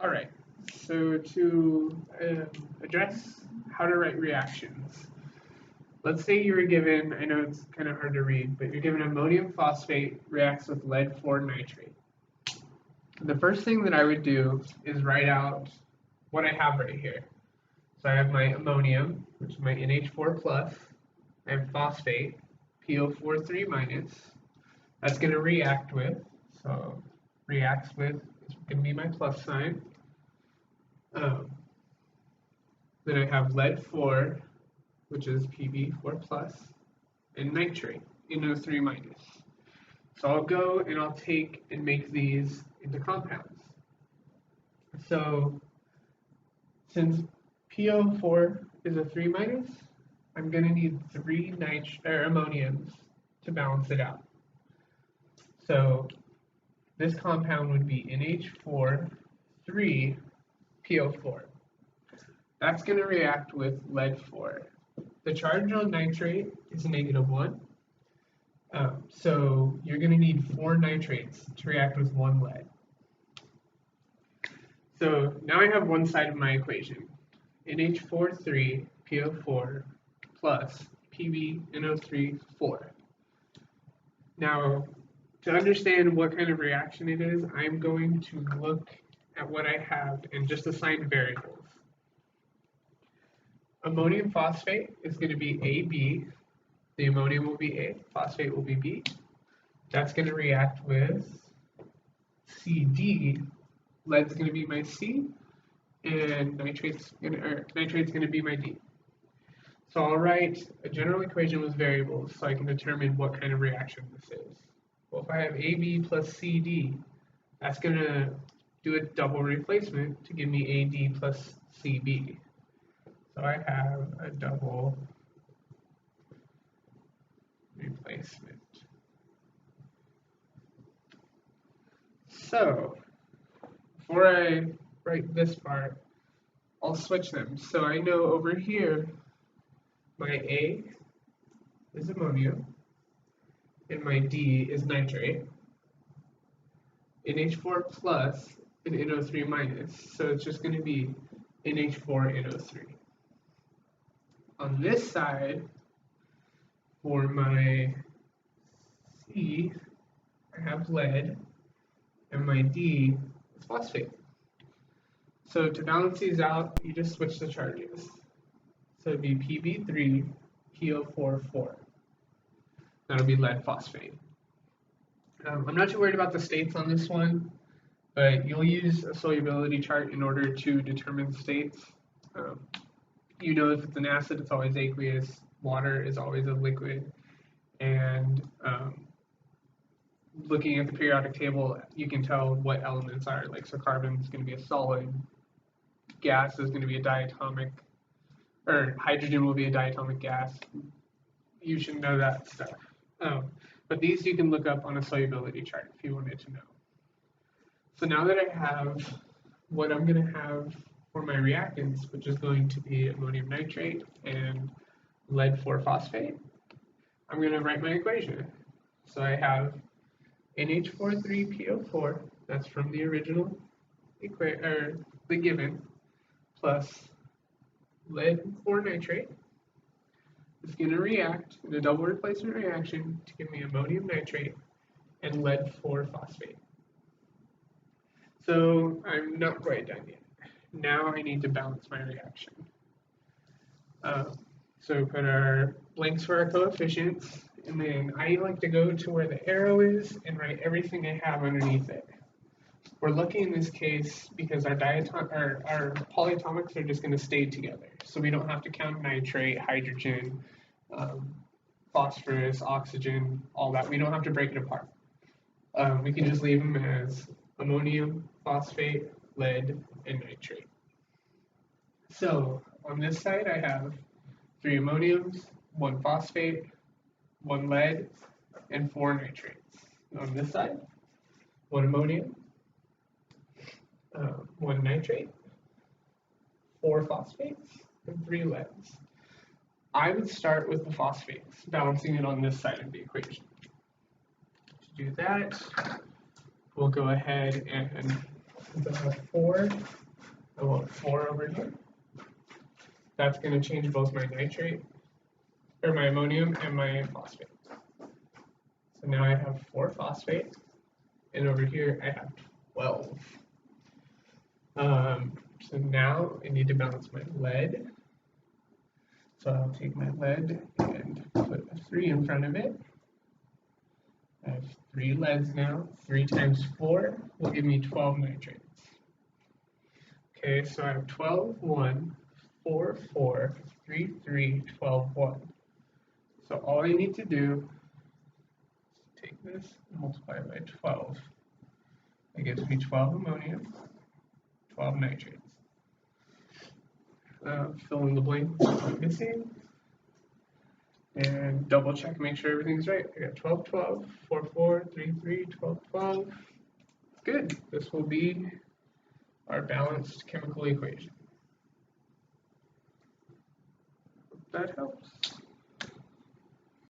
All right, so to address how to write reactions, let's say you were given, I know it's kind of hard to read, but you're given ammonium phosphate reacts with lead 4 nitrate. The first thing that I would do is write out what I have right here. So I have my ammonium, which is my NH4 plus. I have phosphate, PO4 3-. That's going to react with, so reacts with is going to be my plus sign. Then I have lead 4, which is Pb4 plus, and nitrate, NO3-. So I'll go and I'll take and make these into compounds. So since PO4 is a 3-, I'm going to need 3 ammoniums to balance it out. So this compound would be NH4 3 PO4. That's going to react with lead 4. The charge on nitrate is -1. So you're going to need 4 nitrates to react with 1 lead. So now I have one side of my equation, NH4 3 PO4 plus PbNO3 4. Now, to understand what kind of reaction it is, I'm going to look at what I have and just assign variables. Ammonium phosphate is going to be AB. The ammonium will be A, phosphate will be B. That's going to react with CD. Lead's going to be my C, and nitrate's going to be my D. So I'll write a general equation with variables so I can determine what kind of reaction this is. Well, if I have AB plus CD, that's going to do a double replacement to give me AD plus CB. So I have a double replacement. So before I write this part, I'll switch them. So I know over here, my A is ammonium, and my D is nitrate, NH4 plus and NO3-. So it's just going to be NH4NO3. On this side, for my C, I have lead, and my D is phosphate. So to balance these out, you just switch the charges. So it'd be Pb3, PO4, 4. That'll be lead phosphate. I'm not too worried about the states on this one, but you'll use a solubility chart in order to determine states. You know if it's an acid, it's always aqueous. Water is always a liquid. And looking at the periodic table, you can tell what elements are. Like, so carbon is going to be a solid. Gas is going to be a diatomic, or hydrogen will be a diatomic gas. You should know that stuff. But these you can look up on a solubility chart if you wanted to know. So now that I have what I'm going to have for my reactants, which is going to be ammonium nitrate and lead 4 phosphate, I'm going to write my equation. So I have NH4 3 PO4, that's from the original the given, plus lead 4 nitrate. It's going to react in a double replacement reaction to give me ammonium nitrate and lead 4 phosphate. So I'm not quite done yet. Now I need to balance my reaction. So put our blanks for our coefficients, and then I like to go to where the arrow is and write everything I have underneath it. We're lucky in this case because our polyatomics are just going to stay together. So we don't have to count nitrate, hydrogen, phosphorus, oxygen, all that. We don't have to break it apart. We can just leave them as ammonium, phosphate, lead, and nitrate. So on this side, I have 3 ammoniums, 1 phosphate, 1 lead, and 4 nitrates. And on this side, 1 ammonium, 1 nitrate, 4 phosphates, and 3 leads. I would start with the phosphates, balancing it on this side of the equation. To do that, we'll go ahead and Since I have 4, I want 4 over here. That's going to change both my nitrate, or my ammonium and my phosphate. So now I have 4 phosphate, and over here I have 12. So now I need to balance my lead. So I'll take my lead and put a 3 in front of it. I have 3 leads now. 3 times 4 will give me 12 nitrates. Okay, so I have 12, 1, 4, 4, 3, 3, 12, 1. So all I need to do is take this and multiply by 12. That gives me 12 ammonium, 12 nitrates. Fill in the blank I'm missing. And double check, make sure everything's right. I got 12, 12, 4, 4, 3, 3, 12, 12. Good. This will be our balanced chemical equation. Hope that helps.